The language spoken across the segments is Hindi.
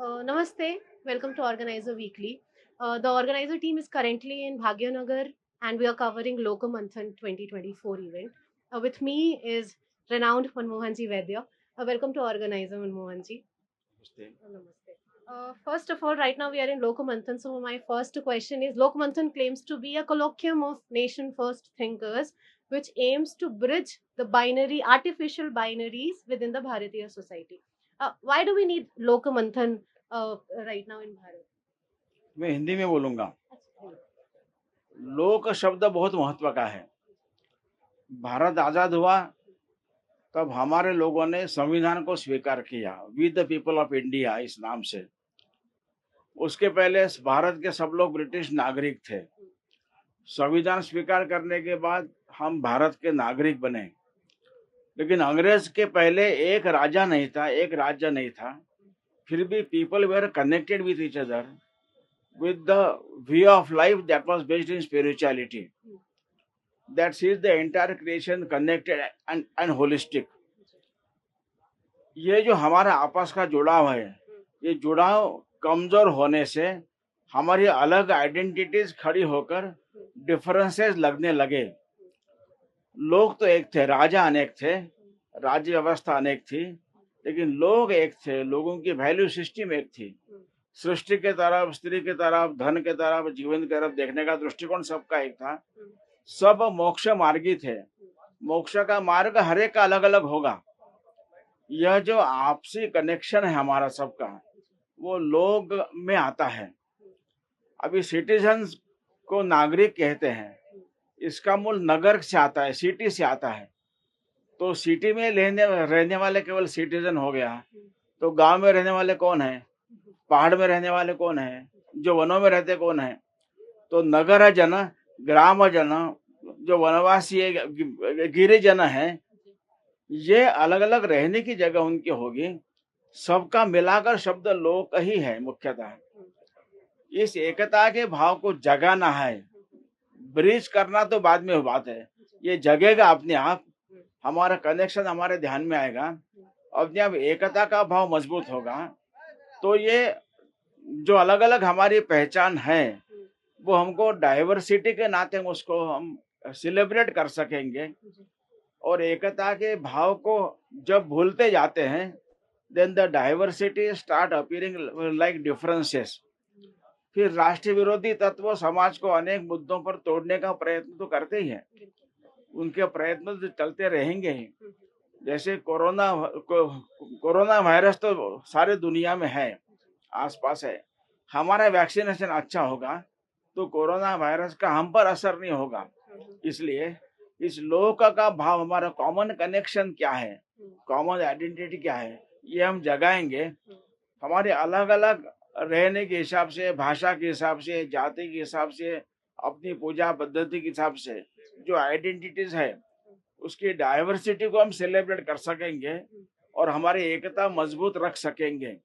Namaste, welcome to Organizer Weekly. The Organizer team is currently in Bhagyanagar and we are covering Lokamanthan 2024 event. With me is renowned Manmohanji Vaidya. Welcome to Organizer Manmohanji. Namaste. First of all, right now we are in Lokamanthan. So, my first question is Lokamanthan claims to be a colloquium of nation first thinkers, which aims to bridge the artificial binaries within the Bharatiya society. Why do we need Lokamanthan right now in Bharat? मैं हिंदी में बोलूंगा। अच्छा, लोक शब्द बहुत महत्व का है। भारत आजाद हुआ तब हमारे लोगों ने संविधान को स्वीकार किया, we the people of India इस नाम से। उसके पहले भारत के सब लोग ब्रिटिश नागरिक थे। संविधान स्वीकार करने के बाद हम भारत के नागरिक बने। लेकिन अंग्रेज के पहले एक राजा नहीं था, एक राज्य नहीं था। फिर भी people were connected with each other with the way of life that was based in spirituality. That sees the entire creation connected and holistic. ये जो हमारा आपस का जुड़ाव है, ये जुड़ाव कमजोर होने से हमारी अलग आइडेंटिटीज खड़ी होकर डिफरेंसेस लगने लगे। लोग तो एक थे, राजा अनेक थे, राज्य व्यवस्था अनेक थी, लेकिन लोग एक थे, लोगों की वैल्यू सिस्टम एक थी। सृष्टि के तरफ, स्त्री के तरफ, धन के तरफ, जीवन की तरफ देखने का दृष्टिकोण सबका एक था। सब मोक्ष मार्गी थे। मोक्ष का मार्ग हर एक का अलग अलग होगा। यह जो आपसी कनेक्शन है हमारा सबका, वो लोग में आता है। अभी सिटीजन्स को नागरिक कहते हैं, इसका मूल नगर से आता है, सिटी से आता है। तो सिटी में रहने वाले केवल सिटीजन हो गया। तो गांव में रहने वाले कौन है, पहाड़ में रहने वाले कौन है, जो वनों में रहते कौन है? तो नगर जन, ग्राम जन, जो वनवासी है, गिरिजन है, ये अलग अलग रहने की जगह उनकी होगी। सबका मिलाकर शब्द लोक ही है मुख्यतः। इस एकता के भाव को जगाना है, ब्रिज करना तो बाद में बात है। ये जगेगा अपने आप, हमारा कनेक्शन हमारे ध्यान में आएगा, अपने आप एकता का भाव मजबूत होगा। तो ये जो अलग अलग हमारी पहचान है, वो हमको डाइवर्सिटी के नाते उसको हम सेलिब्रेट कर सकेंगे। और एकता के भाव को जब भूलते जाते हैं, then the diversity start appearing like differences. फिर राष्ट्र विरोधी तत्व समाज को अनेक मुद्दों पर तोड़ने का प्रयत्न तो करते ही हैं। उनके प्रयत्न तो चलते रहेंगे ही। जैसे कोरोना वायरस तो सारे दुनिया में है, आसपास है। हमारा वैक्सीनेशन अच्छा होगा तो कोरोना वायरस का हम पर असर नहीं होगा। इसलिए इस लोक का भाव, हमारा कॉमन कनेक्शन क्या है, कॉमन आइडेंटिटी क्या है, ये हम जगाएंगे। हमारे अलग अलग रहने के हिसाब से, भाषा के हिसाब से, जाति के हिसाब से, अपनी पूजा पद्धति के हिसाब से जो आइडेंटिटीज है, उसकी डाइवर्सिटी को हम सेलिब्रेट कर सकेंगे और हमारी एकता मजबूत रख सकेंगे।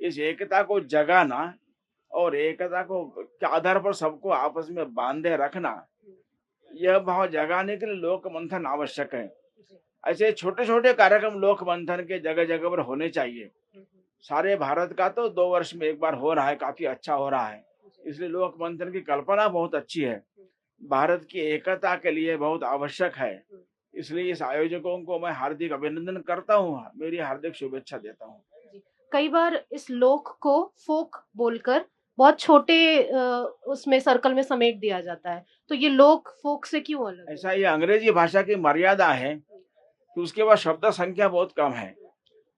इस एकता को जगाना और एकता को के आधार पर सबको आपस में बांधे रखना, यह भाव जगाने के लिए लोक मंथन आवश्यक है। ऐसे छोटे छोटे कार्यक्रम लोक मंथन के जगह जगह पर होने चाहिए। सारे भारत का तो 2 वर्ष में एक बार हो रहा है, काफी अच्छा हो रहा है। इसलिए लोक मंथन की कल्पना बहुत अच्छी है, भारत की एकता के लिए बहुत आवश्यक है। इसलिए इस आयोजकों को मैं हार्दिक अभिनंदन करता हूँ, मेरी हार्दिक शुभेच्छा देता हूँ। कई बार इस लोक को फोक बोलकर बहुत छोटे उसमें सर्कल में समेट दिया जाता है, तो ये लोक फोक से क्यों अलग है? ऐसा ये अंग्रेजी भाषा की मर्यादा है कि उसके बाद शब्द संख्या बहुत कम है,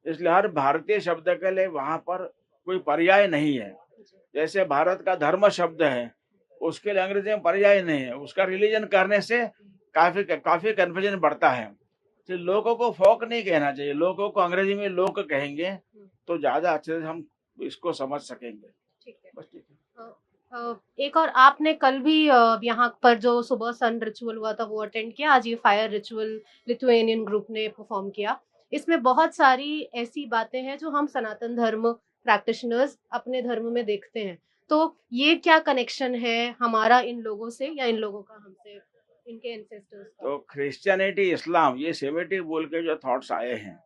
इसलिए हर भारतीय शब्द के लिए वहां पर कोई पर्याय नहीं है। जैसे भारत का धर्म शब्द है, उसके लिए अंग्रेजी में पर्याय नहीं है। उसका रिलीजन करने से काफी काफी कंफ्यूजन बढ़ता है। तो लोगों को फोक नहीं कहना चाहिए, लोगों को अंग्रेजी में लोक कहेंगे तो ज्यादा अच्छे से हम इसको समझ सकेंगे। ठीक है। बस ठीक है। एक और आपने कल भी यहाँ पर जो सुबह सन रिचुअल हुआ था वो अटेंड किया। आज ये फायर रिचुअल लिथुएनियन ग्रुप ने परफॉर्म किया। इसमें बहुत सारी ऐसी बातें हैं जो हम सनातन धर्म प्रैक्टिशनर्स अपने धर्म में देखते हैं। तो ये क्या कनेक्शन है हमारा इन लोगों से या इन लोगों का हमसे, इनके एंसेस्टर्स का? तो क्रिश्चियनिटी, इस्लाम, ये सेमेटिक बोल के जो थॉट्स आए हैं,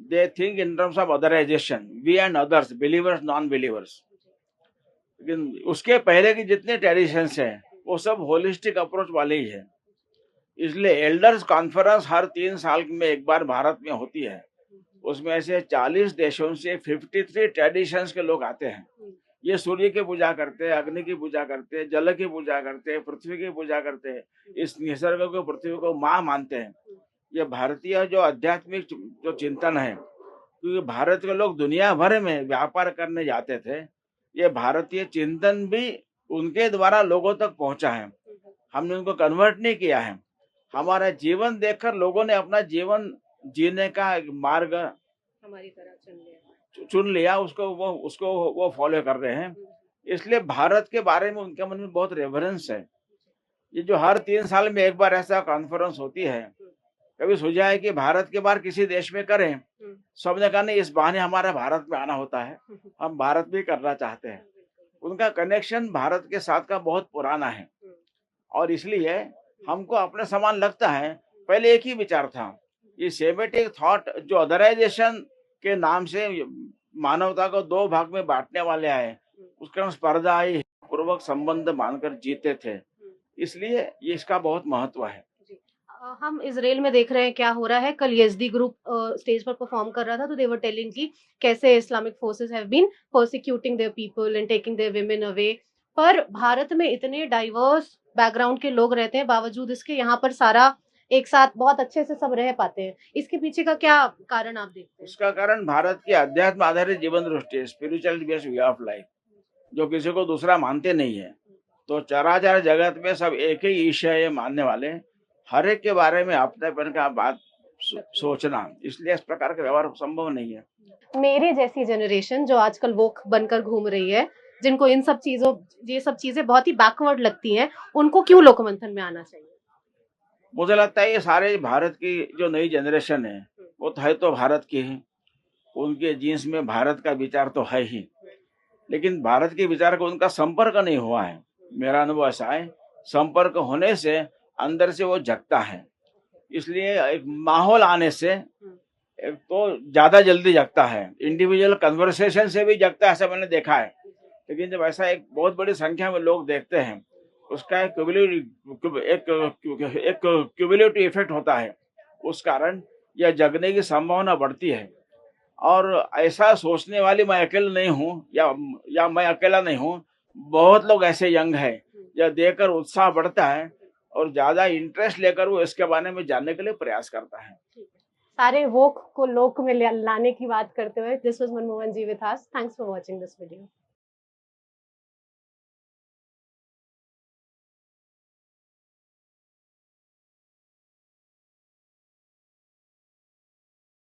they think in terms of otherization, we and others, believers, non-believers. लेकिन उसके पहले की जितने ट्रेडिशंस हैं वो सब होलिस्टिक अप्रोच वाले ही है। इसलिए एल्डर्स कॉन्फ्रेंस हर 3 साल में एक बार भारत में होती है। उसमें ऐसे 40 देशों से 53 ट्रेडिशंस के लोग आते हैं। ये सूर्य की पूजा करते हैं, अग्नि की पूजा करते हैं, जल की पूजा करते हैं, पृथ्वी की पूजा करते हैं, इस निसर्ग को, पृथ्वी को माँ मानते हैं। ये भारतीय जो आध्यात्मिक जो चिंतन है, क्योंकि भारत के लोग दुनिया भर में व्यापार करने जाते थे, ये भारतीय चिंतन भी उनके द्वारा लोगों तक पहुंचा है। हमने उनको कन्वर्ट नहीं किया है। हमारा जीवन देखकर लोगों ने अपना जीवन जीने का एक मार्ग हमारी तरह चुन लिया, उसको वो फॉलो कर रहे हैं। इसलिए भारत के बारे में उनके मन में बहुत रेवरेंस है। ये जो हर 3 साल में एक बार ऐसा कॉन्फ्रेंस होती है, कभी सोचा है कि भारत के बाहर किसी देश में करें? सबने कहा नहीं, इस बहाने हमारा भारत में आना होता है, हम भारत में करना चाहते हैं। उनका कनेक्शन भारत के साथ का बहुत पुराना है और इसलिए हमको अपने समान लगता है। पहले एक ही विचार था, ये सेमेटिक थॉट जो अदराइजेशन के नाम से मानवता को 2 भाग में बांटने वाले आए, उसका स्पर्धा आई, पूर्वक संबंध मानकर जीते थे। इसलिए ये इसका बहुत महत्व है। हम इजराइल में देख रहे हैं क्या हो रहा है। कल यजदी ग्रुप स्टेज पर परफॉर्म कर रहा था, तो दे वर टेलिंग कि कैसे Islamic forces have been persecuting their people and taking their women away. पर भारत में इतने डाइवर्स बैकग्राउंड के लोग रहते हैं, बावजूद इसके यहाँ पर सारा एक साथ बहुत अच्छे से सब रह पाते हैं। इसके पीछे का क्या कारण आप देखते हैं? उसका कारण भारत की अध्यात्म आधारित जीवन दृष्टि, spirituality based way of life, जो किसी को दूसरा मानते नहीं है। तो चराचर जगत में सब एक ही ईश्वर मानने वाले, हर एक के बारे में अपनेपन का बात सोचना, इसलिए इस प्रकार का व्यवहार संभव नहीं है। मेरे जैसी जनरेशन जो आजकल वोक बनकर घूम रही है, जिनको ये सब चीजें बहुत ही बैकवर्ड लगती हैं, उनको क्यों लोकमंथन में आना चाहिए? मुझे लगता है ये सारे भारत की जो नई जनरेशन है, वो तो भारत की है, उनके जीन्स में भारत का विचार तो है ही, लेकिन भारत के विचार को उनका संपर्क नहीं हुआ है। मेरा अनुभव ऐसा है, संपर्क होने से अंदर से वो जगता है। इसलिए एक माहौल आने से एक तो ज्यादा जल्दी जगता है, इंडिविजुअल कन्वर्सेशन से भी जगता है, ऐसा मैंने देखा है। लेकिन जब ऐसा एक बहुत बड़ी संख्या में लोग देखते हैं, उसका एक क्यूमुलेटिव इफेक्ट होता है। उस कारण यह जगने की संभावना बढ़ती है। और ऐसा सोचने वाली मैं अकेला नहीं हूँ, या मैं अकेला नहीं हूँ, बहुत लोग ऐसे यंग हैं, यह देखकर उत्साह बढ़ता है और ज्यादा इंटरेस्ट लेकर वो इसके बारे में जानने के लिए प्रयास करता है। सारे वोक को लोक में लाने की बात करते हुए, this was Manmohan ji with us. Thanks for watching this video.